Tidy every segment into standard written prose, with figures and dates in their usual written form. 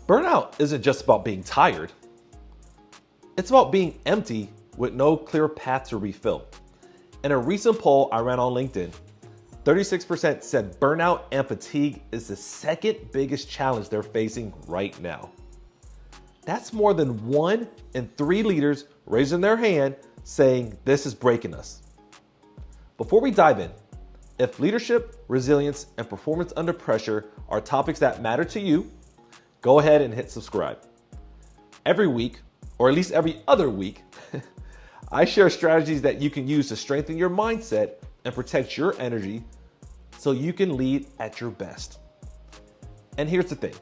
Burnout isn't just about being tired. It's about being empty with no clear path to refill. In a recent poll I ran on LinkedIn, 36% said burnout and fatigue is the second biggest challenge they're facing right now. That's more than 1 in 3 leaders raising their hand saying this is breaking us. Before we dive in, if leadership, resilience, and performance under pressure are topics that matter to you, go ahead and hit subscribe. Every week, or at least every other week, I share strategies that you can use to strengthen your mindset and protect your energy so you can lead at your best. And here's the thing,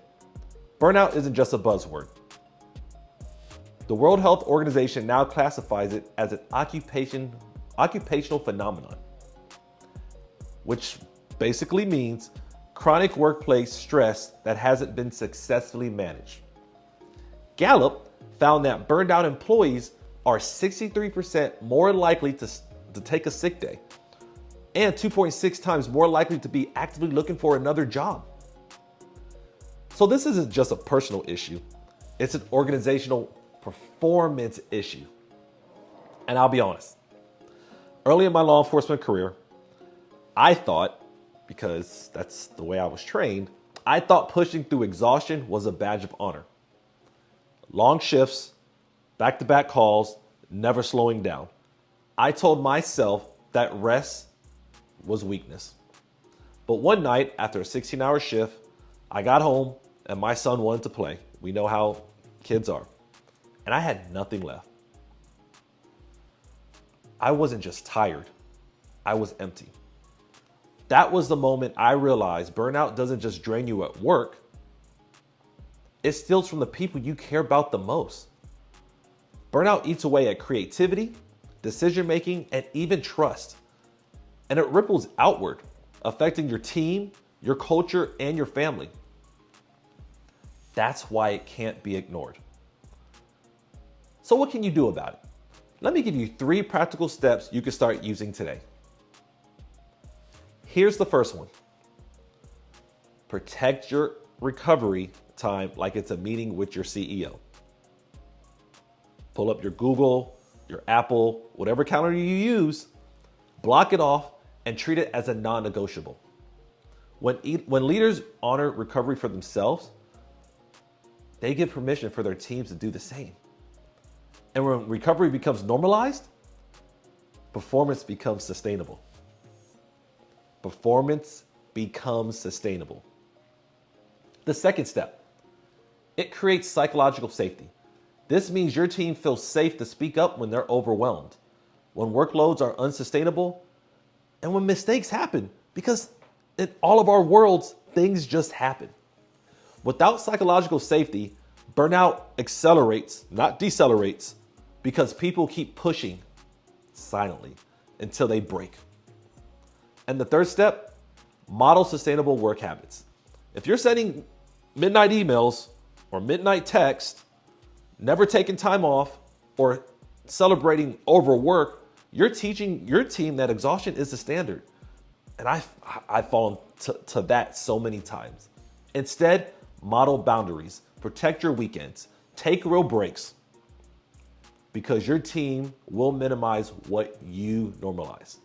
burnout isn't just a buzzword. The World Health Organization now classifies it as an occupational phenomenon, which basically means chronic workplace stress that hasn't been successfully managed. Gallup found that burned out employees are 63% more likely to take a sick day and 2.6 times more likely to be actively looking for another job. So this isn't just a personal issue, it's an organizational performance issue. And I'll be honest, early in my law enforcement career, I thought, because that's the way I was trained, I thought pushing through exhaustion was a badge of honor. Long shifts, back-to-back calls, never slowing down. I told myself that rest was weakness. But one night after a 16-hour shift, I got home and my son wanted to play. We know how kids are. And I had nothing left. I wasn't just tired, I was empty. That was the moment I realized burnout doesn't just drain you at work, it steals from the people you care about the most. Burnout eats away at creativity, decision-making, and even trust. And it ripples outward, affecting your team, your culture, and your family. That's why it can't be ignored. So what can you do about it? Let me give you 3 practical steps you can start using today. Here's the first one. Protect your recovery time like it's a meeting with your CEO. Pull up your Google, your Apple, whatever calendar you use, block it off and treat it as a non-negotiable. When leaders honor recovery for themselves, they give permission for their teams to do the same. And when recovery becomes normalized, performance becomes sustainable. Performance becomes sustainable. The second step, it creates psychological safety. This means your team feels safe to speak up when they're overwhelmed, when workloads are unsustainable, and when mistakes happen, because in all of our worlds, things just happen. Without psychological safety, burnout accelerates, not decelerates, because people keep pushing silently until they break. And the third step, model sustainable work habits. If you're sending midnight emails or midnight texts, never taking time off, or celebrating overwork, you're teaching your team that exhaustion is the standard. And I've fallen to that so many times. Instead, model boundaries, protect your weekends, take real breaks, because your team will minimize what you normalize.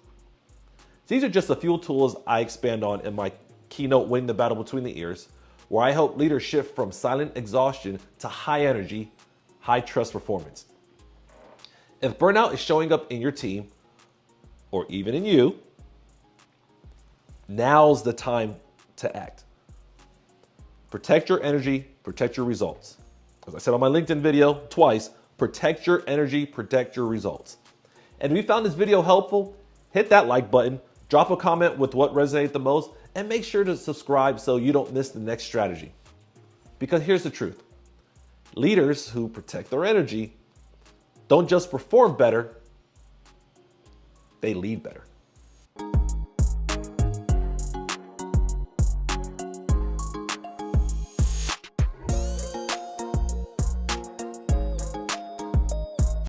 These are just a few tools I expand on in my keynote, Winning the Battle Between the Ears, where I help leaders shift from silent exhaustion to high energy, high trust performance. If burnout is showing up in your team, or even in you, now's the time to act. Protect your energy, protect your results. As I said on my LinkedIn video twice, protect your energy, protect your results. And if you found this video helpful, hit that like button, drop a comment with what resonated the most, and make sure to subscribe so you don't miss the next strategy. Because here's the truth. Leaders who protect their energy don't just perform better, they lead better.